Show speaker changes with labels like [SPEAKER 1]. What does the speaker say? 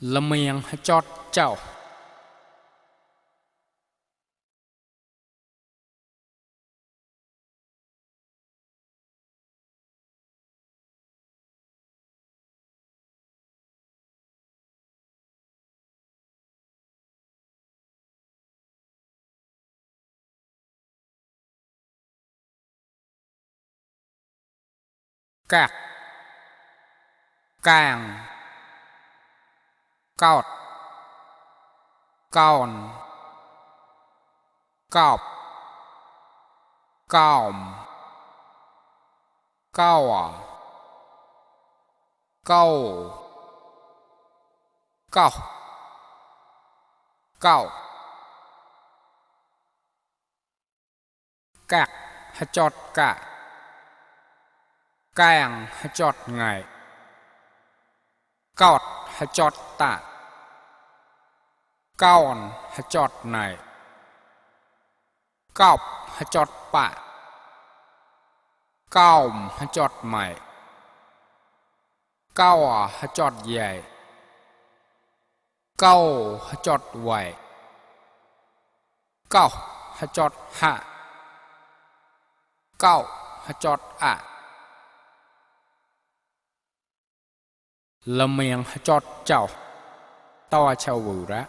[SPEAKER 1] Lâm miệng chót chào cạc càng cọt còn cọp còm cò câu cọc cậu cạc chót cả càng chót ngày cọt chót tạ còn chót này cọp chót bạ còm chót mày cau chót dày câu chót quẩy cọc chót hạ cậu chót ạ Lâm miệng chót chào to chào vù ra